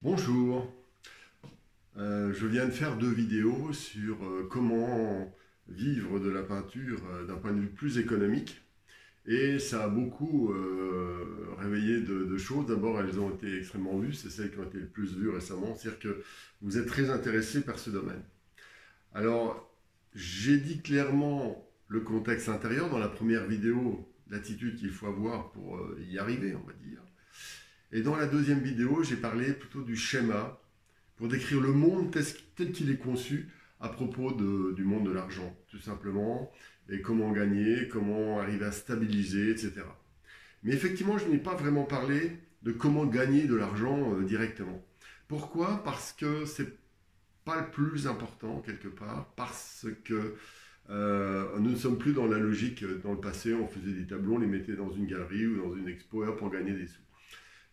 Bonjour. Je viens de faire deux vidéos sur comment vivre de la peinture d'un point de vue plus économique. Et ça a beaucoup réveillé de choses. D'abord, elles ont été extrêmement vues, c'est celles qui ont été le plus vues récemment. C'est-à-dire que vous êtes très intéressé par ce domaine. Alors, j'ai dit clairement le contexte intérieur dans la première vidéo, l'attitude qu'il faut avoir pour y arriver, on va dire. Et dans la deuxième vidéo, j'ai parlé plutôt du schéma pour décrire le monde tel qu'il est conçu à propos du monde de l'argent, tout simplement, et comment gagner, comment arriver à stabiliser, etc. Mais effectivement, je n'ai pas vraiment parlé de comment gagner de l'argent directement. Pourquoi? Parce que c'est pas le plus important quelque part, parce que nous ne sommes plus dans la logique. Dans le passé, on faisait des tableaux, on les mettait dans une galerie ou dans une expo pour gagner des sous.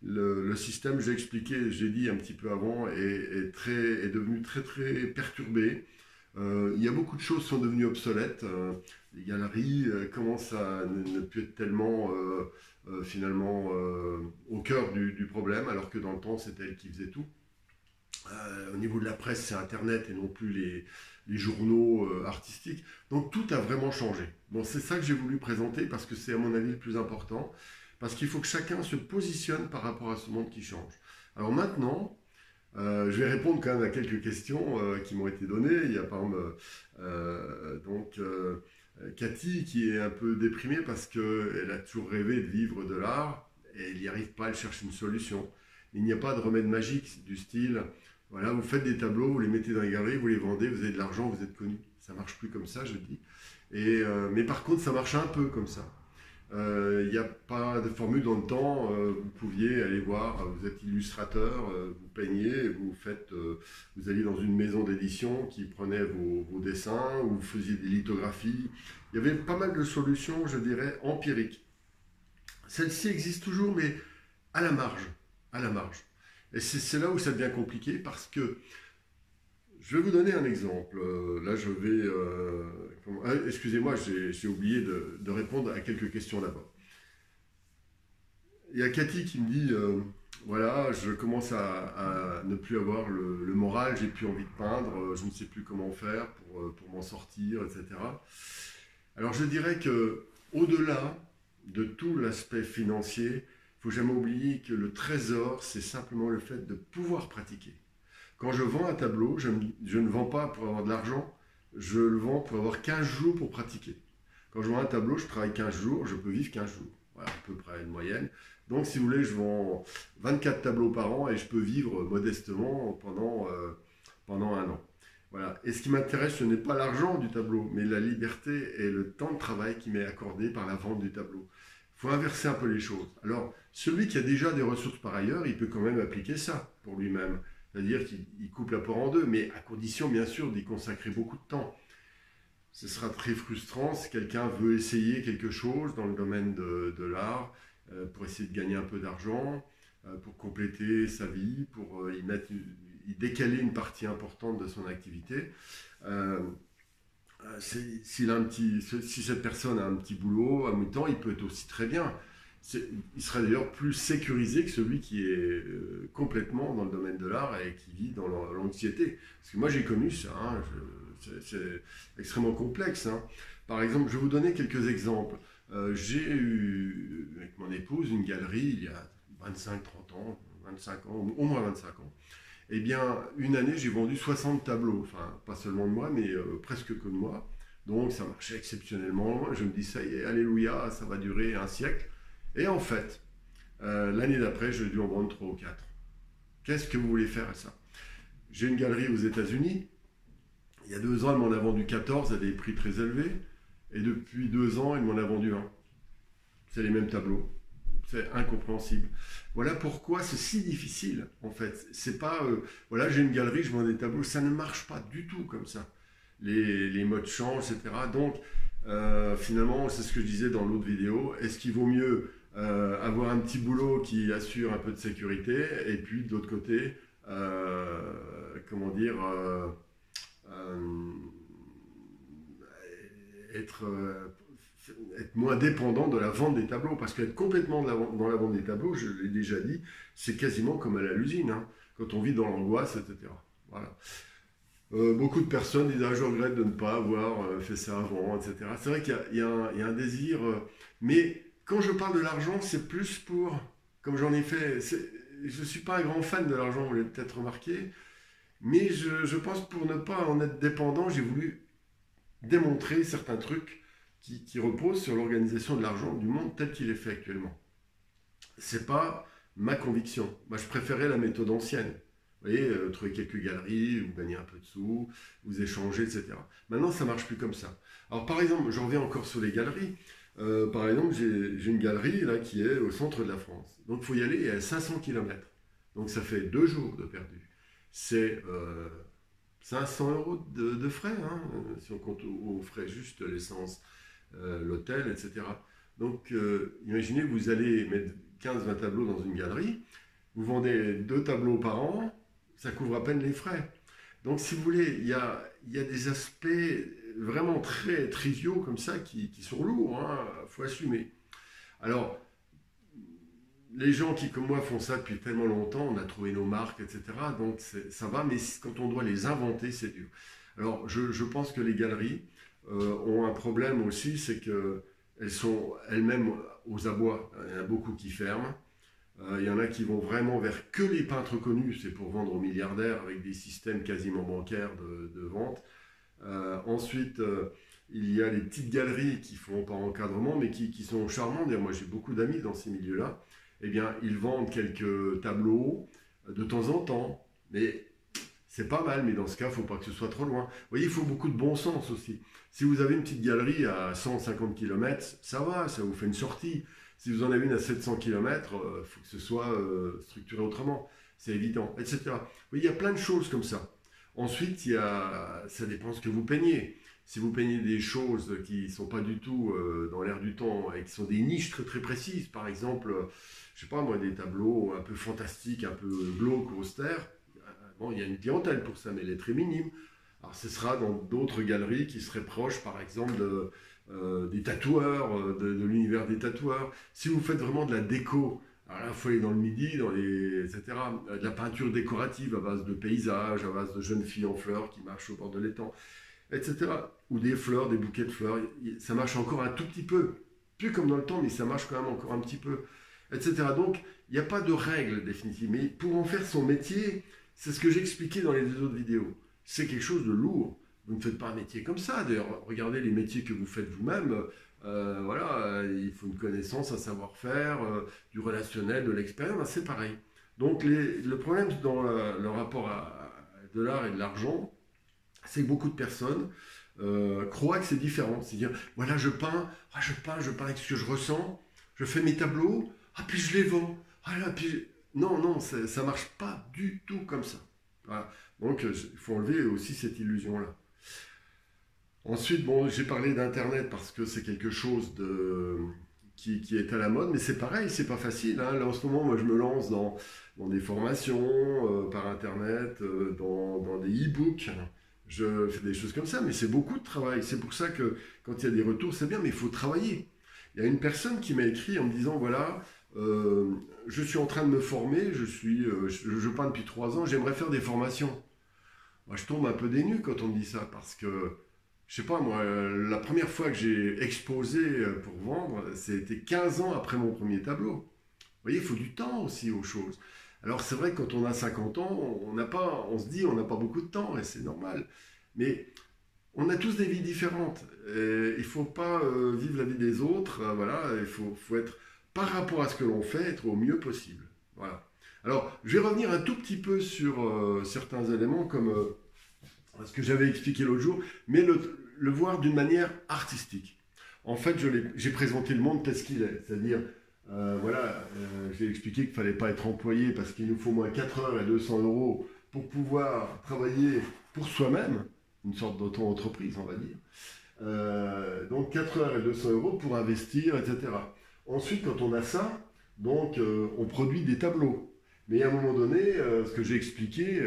Le système, j'ai expliqué, j'ai dit un petit peu avant, est devenu très perturbé. Il y a beaucoup de choses qui sont devenues obsolètes. Les galeries commencent à ne plus être tellement finalement au cœur du problème, alors que dans le temps, c'était elles qui faisaient tout. Au niveau de la presse, c'est Internet et non plus les journaux artistiques. Donc tout a vraiment changé. Bon, c'est ça que j'ai voulu présenter parce que c'est à mon avis le plus important. Parce qu'il faut que chacun se positionne par rapport à ce monde qui change. Alors maintenant, je vais répondre quand même à quelques questions qui m'ont été données. Il y a par exemple Cathy qui est un peu déprimée parce qu'elle a toujours rêvé de vivre de l'art et elle n'y arrive pas, elle cherche une solution. Il n'y a pas de remède magique du style, voilà, vous faites des tableaux, vous les mettez dans les galeries, vous les vendez, vous avez de l'argent, vous êtes connu. Ça marche plus comme ça, je dis. Mais par contre, ça marche un peu comme ça. Il n'y a pas de formule dans le temps. Vous pouviez aller voir, vous êtes illustrateur, vous peignez, vous alliez dans une maison d'édition qui prenait vos dessins, ou vous faisiez des lithographies. Il y avait pas mal de solutions, je dirais, empiriques. Celle-ci existe toujours, mais à la marge. À la marge. Et c'est là où ça devient compliqué parce que je vais vous donner un exemple. Là, je vais. Excusez-moi, j'ai oublié de répondre à quelques questions d'abord. Il y a Cathy qui me dit voilà, je commence à ne plus avoir le moral, j'ai plus envie de peindre, je ne sais plus comment faire pour m'en sortir, etc. Alors, je dirais que au-delà de tout l'aspect financier, il ne faut jamais oublier que le trésor, c'est simplement le fait de pouvoir pratiquer. Quand je vends un tableau, je ne vends pas pour avoir de l'argent, je le vends pour avoir 15 jours pour pratiquer. Quand je vends un tableau, je travaille 15 jours, je peux vivre 15 jours. Voilà, à peu près une moyenne. Donc, si vous voulez, je vends 24 tableaux par an et je peux vivre modestement pendant un an. Voilà. Et ce qui m'intéresse, ce n'est pas l'argent du tableau, mais la liberté et le temps de travail qui m'est accordé par la vente du tableau. Il faut inverser un peu les choses. Alors, celui qui a déjà des ressources par ailleurs, il peut quand même appliquer ça pour lui-même. C'est-à-dire qu'il coupe l'apport en deux, mais à condition, bien sûr, d'y consacrer beaucoup de temps. Ce sera très frustrant si quelqu'un veut essayer quelque chose dans le domaine de l'art pour essayer de gagner un peu d'argent, pour compléter sa vie, pour y décaler une partie importante de son activité. Euh, si cette personne a un petit boulot à mi-temps, il peut être aussi très bien. Il serait d'ailleurs plus sécurisé que celui qui est complètement dans le domaine de l'art et qui vit dans l'anxiété. Parce que moi j'ai connu ça, hein, c'est extrêmement complexe. Hein. Par exemple, je vais vous donner quelques exemples. J'ai eu avec mon épouse une galerie il y a 25-30 ans, 25 ans, au moins 25 ans. Eh bien, une année, j'ai vendu 60 tableaux. Enfin, pas seulement de moi, mais presque que de moi. Donc, ça marchait exceptionnellement. Je me dis, ça y est, alléluia, ça va durer un siècle. Et en fait, l'année d'après, j'ai dû en vendre 3 ou 4. Qu'est-ce que vous voulez faire à ça? J'ai une galerie aux États-Unis. Il y a 2 ans, elle m'en a vendu 14 à des prix très élevés. Et depuis 2 ans, elle m'en a vendu un. C'est les mêmes tableaux. C'est incompréhensible. Voilà pourquoi c'est si difficile, en fait. C'est pas, voilà, j'ai une galerie, je vends des tableaux. Ça ne marche pas du tout comme ça. Les modes changent, etc. Donc, finalement, c'est ce que je disais dans l'autre vidéo. Est-ce qu'il vaut mieux avoir un petit boulot qui assure un peu de sécurité et puis de l'autre côté, comment dire, euh, être être moins dépendant de la vente des tableaux, parce qu'être complètement dans la vente des tableaux, je l'ai déjà dit, c'est quasiment comme aller à l'usine, hein, quand on vit dans l'angoisse, etc. Voilà. Beaucoup de personnes disent ah, je regrette de ne pas avoir fait ça avant, etc. C'est vrai qu'il y a un désir, mais quand je parle de l'argent, c'est plus pour, comme j'en ai fait, je ne suis pas un grand fan de l'argent, vous l'avez peut-être remarqué, mais je pense pour ne pas en être dépendant, j'ai voulu démontrer certains trucs qui reposent sur l'organisation de l'argent du monde tel qu'il est fait actuellement. C'est pas ma conviction. Moi, je préférais la méthode ancienne. Vous voyez, trouver quelques galeries, vous gagnez un peu de sous, vous échangez, etc. Maintenant, ça ne marche plus comme ça. Alors, par exemple, je reviens encore sur les galeries. Par exemple, j'ai une galerie là, qui est au centre de la France. Donc, il faut y aller à 500 km. Donc, ça fait 2 jours de perdu. C'est 500 euros de frais, hein, si on compte aux frais juste l'essence, l'hôtel, etc. Donc, imaginez, vous allez mettre 15-20 tableaux dans une galerie, vous vendez 2 tableaux par an, ça couvre à peine les frais. Donc, si vous voulez, il y a des aspects vraiment très triviaux comme ça qui sont lourds, il faut assumer. Alors, les gens qui, comme moi, font ça depuis tellement longtemps, on a trouvé nos marques, etc. Donc, ça va, mais quand on doit les inventer, c'est dur. Alors, je pense que les galeries ont un problème aussi, c'est qu'elles sont elles-mêmes aux abois. Il y en a beaucoup qui ferment. Il y en a qui vont vraiment vers que les peintres connus, c'est pour vendre aux milliardaires avec des systèmes quasiment bancaires de vente. Ensuite, il y a les petites galeries qui font pas encadrement, mais qui sont charmantes. Moi, j'ai beaucoup d'amis dans ces milieux-là. Eh bien, ils vendent quelques tableaux de temps en temps, mais c'est pas mal. Mais dans ce cas, il ne faut pas que ce soit trop loin. Vous voyez, il faut beaucoup de bon sens aussi. Si vous avez une petite galerie à 150 km, ça va, ça vous fait une sortie. Si vous en avez une à 700 km, il faut que ce soit structuré autrement. C'est évident, etc. Vous voyez, il y a plein de choses comme ça. Ensuite, ça dépend ce que vous peignez. Si vous peignez des choses qui ne sont pas du tout dans l'air du temps et qui sont des niches très très précises, par exemple, je sais pas moi, des tableaux un peu fantastiques, un peu glauques, austères, bon, il y a une clientèle pour ça, mais elle est très minime. Alors, ce sera dans d'autres galeries qui seraient proches, par exemple, des tatoueurs, de l'univers des tatoueurs. Si vous faites vraiment de la déco, alors là, il faut aller dans le Midi, etc. De la peinture décorative à base de paysages, à base de jeunes filles en fleurs qui marchent au bord de l'étang, etc. Ou des fleurs, des bouquets de fleurs. Ça marche encore un tout petit peu. Plus comme dans le temps, mais ça marche quand même encore un petit peu, etc. Donc, il n'y a pas de règle définitive. Mais pour en faire son métier, c'est ce que j'ai expliqué dans les 2 autres vidéos. C'est quelque chose de lourd. Vous ne faites pas un métier comme ça. D'ailleurs, regardez les métiers que vous faites vous-même. Voilà, il faut une connaissance, un savoir-faire, du relationnel, de l'expérience. Ben, c'est pareil. Donc, le problème dans le rapport de l'art et de l'argent, c'est que beaucoup de personnes croient que c'est différent. C'est-à-dire, voilà, je peins avec ce que je ressens, je fais mes tableaux, puis je les vends. Non, ça ne marche pas du tout comme ça. Voilà. Donc, il faut enlever aussi cette illusion-là. Ensuite, bon, j'ai parlé d'Internet parce que c'est quelque chose qui est à la mode, mais c'est pareil, c'est pas facile. Hein. Là, en ce moment, moi, je me lance dans des formations par Internet, dans des e-books. Je fais des choses comme ça, mais c'est beaucoup de travail. C'est pour ça que quand il y a des retours, c'est bien, mais il faut travailler. Il y a une personne qui m'a écrit en me disant, voilà, je suis en train de me former, je peins depuis 3 ans, j'aimerais faire des formations. Moi, je tombe un peu des nues quand on me dit ça, parce que, je sais pas, moi, la première fois que j'ai exposé pour vendre, c'était 15 ans après mon premier tableau. Vous voyez, il faut du temps aussi aux choses. Alors, c'est vrai que quand on a 50 ans, on se dit on n'a pas beaucoup de temps, et c'est normal. Mais on a tous des vies différentes. Et il ne faut pas vivre la vie des autres. Voilà, il faut être, par rapport à ce que l'on fait, être au mieux possible. Voilà. Alors, je vais revenir un tout petit peu sur certains éléments, comme ce que j'avais expliqué l'autre jour, mais le voir d'une manière artistique. En fait, j'ai présenté le monde tel qu'il est, c'est-à-dire, j'ai expliqué qu'il ne fallait pas être employé parce qu'il nous faut moins 4 heures et 200 € pour pouvoir travailler pour soi-même, une sorte d'auto-entreprise, on va dire. Donc 4 heures et 200 € pour investir, etc. Ensuite, quand on a ça, donc on produit des tableaux. Mais à un moment donné, ce que j'ai expliqué,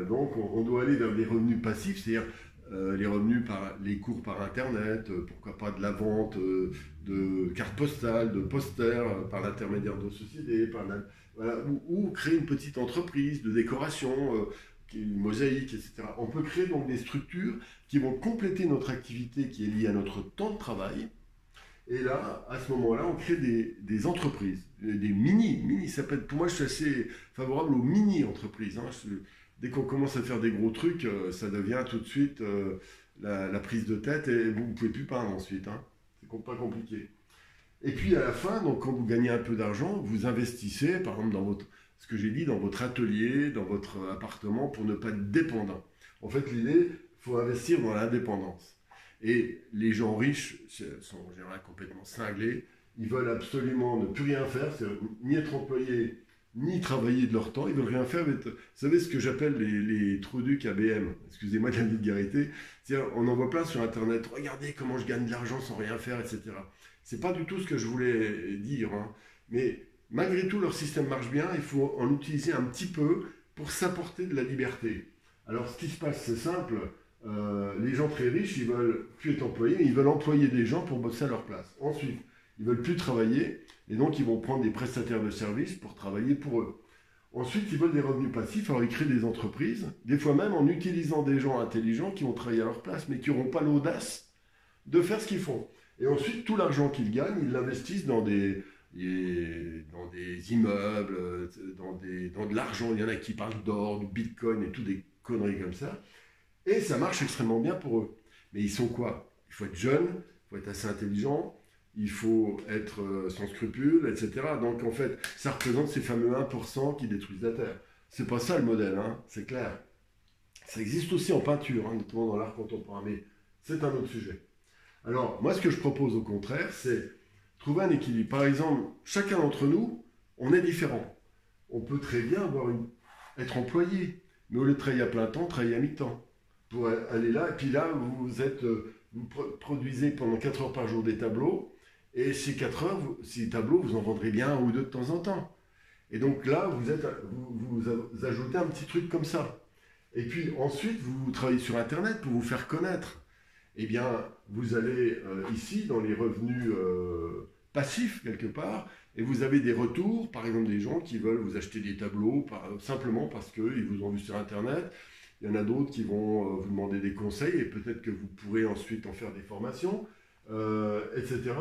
donc on doit aller vers des revenus passifs, c'est-à-dire les revenus par les cours par Internet, pourquoi pas de la vente de cartes postales, de posters par l'intermédiaire de sociétés, voilà, ou créer une petite entreprise de décoration, une mosaïque, etc. On peut créer donc des structures qui vont compléter notre activité qui est liée à notre temps de travail. Et là, à ce moment-là, on crée des entreprises, des mini, ça peut être, pour moi, je suis assez favorable aux mini-entreprises. Hein. Dès qu'on commence à faire des gros trucs, ça devient tout de suite la prise de tête et vous ne pouvez plus peindre ensuite. Hein. C'est pas compliqué. Et puis à la fin, donc, quand vous gagnez un peu d'argent, vous investissez, par exemple, ce que j'ai dit, dans votre atelier, dans votre appartement, pour ne pas être dépendant. En fait, l'idée, il faut investir dans l'indépendance. Et les gens riches sont en général complètement cinglés. Ils veulent absolument ne plus rien faire, c'est ni être employé, ni travailler de leur temps. Ils veulent rien faire. Vous savez ce que j'appelle les trous-ducs ABM. Excusez-moi de la vulgarité. On en voit plein sur Internet. Regardez comment je gagne de l'argent sans rien faire, etc. C'est pas du tout ce que je voulais dire. Hein. Mais malgré tout, leur système marche bien. Il faut en utiliser un petit peu pour s'apporter de la liberté. Alors, ce qui se passe, c'est simple. Les gens très riches, ils veulent plus être employés, mais ils veulent employer des gens pour bosser à leur place. Ensuite, ils veulent plus travailler, et donc ils vont prendre des prestataires de services pour travailler pour eux. Ensuite, ils veulent des revenus passifs, alors ils créent des entreprises, des fois même en utilisant des gens intelligents qui vont travailler à leur place, mais qui n'auront pas l'audace de faire ce qu'ils font. Et ensuite, tout l'argent qu'ils gagnent, ils l'investissent dans des immeubles, dans de l'argent. Il y en a qui parlent d'or, du bitcoin et tout des conneries comme ça. Et ça marche extrêmement bien pour eux. Mais ils sont quoi? Il faut être jeune, il faut être assez intelligent, il faut être sans scrupules, etc. Donc en fait, ça représente ces fameux 1% qui détruisent la Terre. C'est pas ça le modèle, hein, c'est clair. Ça existe aussi en peinture, hein, notamment dans l'art contemporain, mais c'est un autre sujet. Alors, moi, ce que je propose au contraire, c'est trouver un équilibre. Par exemple, chacun d'entre nous, on est différent. On peut très bien être employé, mais au lieu de travailler à plein temps, travailler à mi-temps. Pour aller là, et puis là, vous produisez pendant 4 heures par jour des tableaux, et ces 4 heures, ces tableaux, vous en vendrez bien un ou deux de temps en temps. Et donc là, vous ajoutez un petit truc comme ça. Et puis ensuite, vous travaillez sur Internet pour vous faire connaître. Eh bien, vous allez ici, dans les revenus passifs, quelque part, et vous avez des retours, par exemple des gens qui veulent vous acheter des tableaux, simplement parce qu'ils vous ont vu sur Internet. Il y en a d'autres qui vont vous demander des conseils et peut-être que vous pourrez ensuite en faire des formations, etc.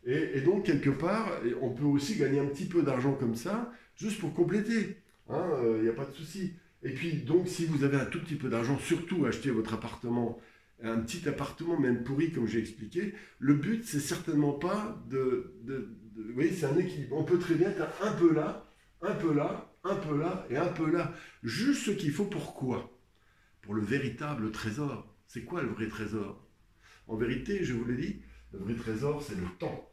Et donc, quelque part, on peut aussi gagner un petit peu d'argent comme ça, juste pour compléter. Il n'y a pas de souci. Et puis, donc, si vous avez un tout petit peu d'argent, surtout achetez votre appartement, un petit appartement, même pourri, comme j'ai expliqué. Le but, c'est certainement pas vous voyez, c'est un équilibre. On peut très bien être un peu là, un peu là, un peu là et un peu là. Juste ce qu'il faut pour quoi? Pour le véritable trésor. C'est quoi le vrai trésor? En vérité, je vous l'ai dit, le vrai trésor, c'est le temps.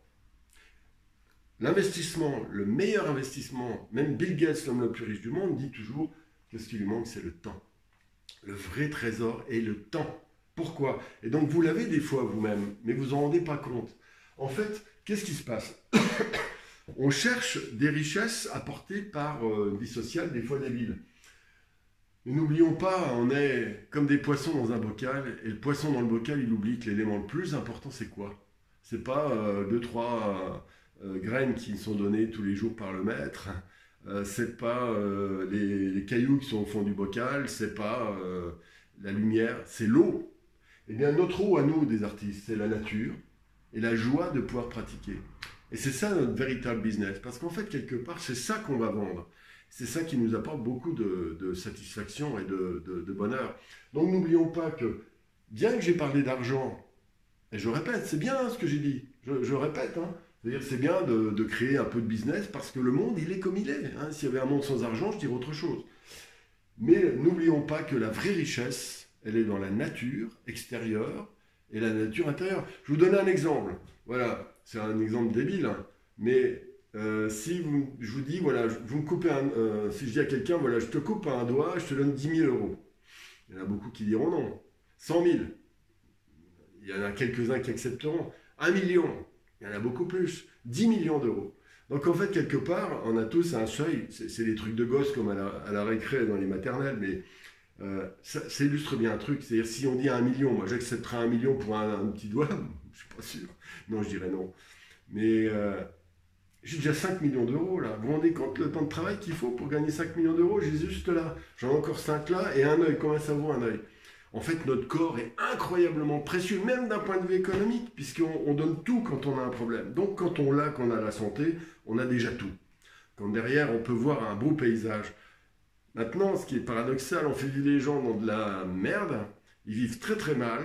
L'investissement, le meilleur investissement, même Bill Gates, l'homme le plus riche du monde, dit toujours que ce qui lui manque, c'est le temps. Le vrai trésor est le temps. Pourquoi? Et donc, vous l'avez des fois vous-même, mais vous n'en rendez pas compte. En fait, qu'est-ce qui se passe? On cherche des richesses apportées par une vie sociale, des fois débile. Mais n'oublions pas, on est comme des poissons dans un bocal, et le poisson dans le bocal, il oublie que l'élément le plus important, c'est quoi? C'est pas 2-3 graines qui sont données tous les jours par le maître, c'est pas les cailloux qui sont au fond du bocal, c'est pas la lumière, c'est l'eau. Eh bien, notre eau à nous, des artistes, c'est la nature et la joie de pouvoir pratiquer. Et c'est ça notre véritable business, parce qu'en fait, quelque part, c'est ça qu'on va vendre. C'est ça qui nous apporte beaucoup de satisfaction et de bonheur. Donc n'oublions pas que, bien que j'ai parlé d'argent, et je répète, c'est bien ce que j'ai dit, je répète, hein, c'est-à-dire c'est bien de créer un peu de business parce que le monde, il est comme il est. Hein. S'il y avait un monde sans argent, je dirais autre chose. Mais n'oublions pas que la vraie richesse, elle est dans la nature extérieure et la nature intérieure. Je vous donne un exemple. Voilà, c'est un exemple débile, hein, mais... si je vous dis, voilà, vous me coupez si je dis à quelqu'un, voilà, je te coupe un doigt, je te donne 10 000 euros. Il y en a beaucoup qui diront non. 100 000. Il y en a quelques-uns qui accepteront. 1 million. Il y en a beaucoup plus. 10 millions d'euros. Donc en fait, quelque part, on a tous un seuil. C'est des trucs de gosse comme à la récré dans les maternelles, mais Ça illustre bien un truc. C'est-à-dire, si on dit 1 million, moi j'accepterais 1 million pour un petit doigt, je suis pas sûr. Non, je dirais non. Mais j'ai déjà 5 millions d'euros là. Vous vous rendez compte le temps de travail qu'il faut pour gagner 5 millions d'euros? J'ai juste là. J'en ai encore 5 là et un œil. Combien ça vaut un œil? En fait, notre corps est incroyablement précieux, même d'un point de vue économique, puisqu'on donne tout quand on a un problème. Donc, quand on l'a, qu'on a la santé, on a déjà tout. Quand derrière, on peut voir un beau paysage. Maintenant, ce qui est paradoxal, on fait vivre les gens dans de la merde, ils vivent très très mal,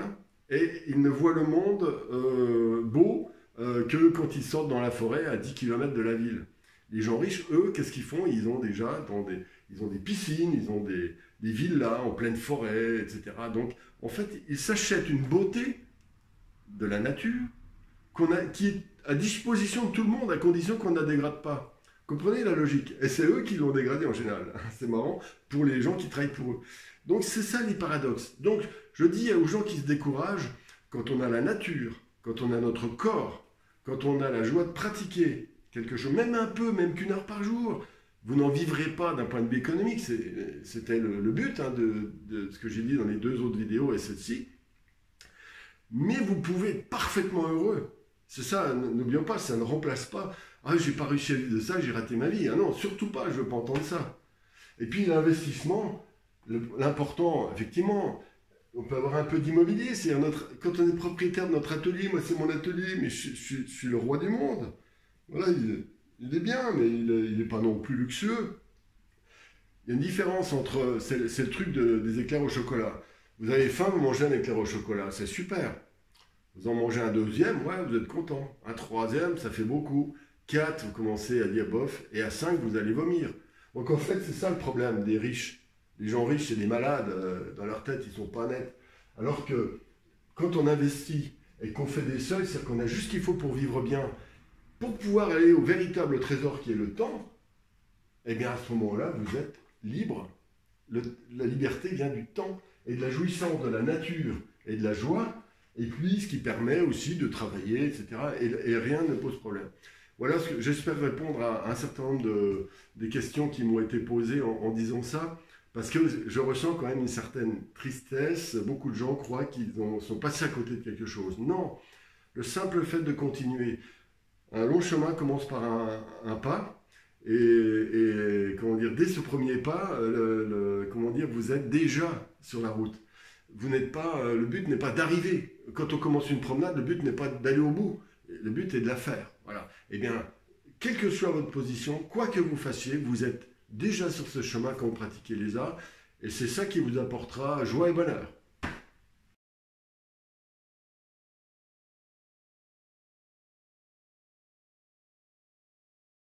et ils ne voient le monde beau que quand ils sortent dans la forêt à 10 km de la ville. Les gens riches, eux, qu'est-ce qu'ils font? Ils ont déjà ils ont des piscines, ils ont des villas en pleine forêt, etc. Donc, en fait, ils s'achètent une beauté de la nature qui est à disposition de tout le monde, à condition qu'on ne la dégrade pas. Comprenez la logique? Et c'est eux qui l'ont dégradé en général. C'est marrant pour les gens qui travaillent pour eux. Donc, c'est ça les paradoxes. Donc, je dis aux gens qui se découragent, quand on a la nature, quand on a notre corps, quand on a la joie de pratiquer quelque chose, même un peu, même qu'1 heure par jour, vous n'en vivrez pas d'un point de vue économique. C'était le but de ce que j'ai dit dans les 2 autres vidéos et celle-ci. Mais vous pouvez être parfaitement heureux. C'est ça, n'oublions pas, ça ne remplace pas « Ah, j'ai pas réussi à vivre de ça, j'ai raté ma vie. » Ah non, surtout pas, je veux pas entendre ça. Et puis l'investissement, l'important, effectivement, on peut avoir un peu d'immobilier. Quand on est propriétaire de notre atelier, moi c'est mon atelier, mais je suis le roi du monde. Voilà, il est bien, mais il n'est pas non plus luxueux. Il y a une différence entre... C'est le truc des éclairs au chocolat. Vous avez faim, vous mangez un éclair au chocolat, c'est super. Vous en mangez un 2e, ouais, vous êtes content. Un 3e, ça fait beaucoup. 4, vous commencez à dire bof. Et à 5, vous allez vomir. Donc en fait, c'est ça le problème des riches. Les gens riches, c'est des malades. Dans leur tête, ils ne sont pas nets. Alors que quand on investit et qu'on fait des seuils, c'est-à-dire qu'on a juste ce qu'il faut pour vivre bien, pour pouvoir aller au véritable trésor qui est le temps, eh bien à ce moment-là, vous êtes libre. La liberté vient du temps et de la jouissance de la nature et de la joie, et puis ce qui permet aussi de travailler, etc. Et rien ne pose problème. Voilà, j'espère répondre à un certain nombre des questions qui m'ont été posées en disant ça, parce que je ressens quand même une certaine tristesse. Beaucoup de gens croient qu'ils sont passés à côté de quelque chose. Non, le simple fait de continuer. Un long chemin commence par un pas, et comment dire, dès ce premier pas, comment dire, vous êtes déjà sur la route. Vous n'êtes pas, le but n'est pas d'arriver. Quand on commence une promenade, le but n'est pas d'aller au bout. Le but est de la faire. Voilà. Eh bien, quelle que soit votre position, quoi que vous fassiez, vous êtes déjà sur ce chemin quand vous pratiquez les arts. Et c'est ça qui vous apportera joie et bonheur.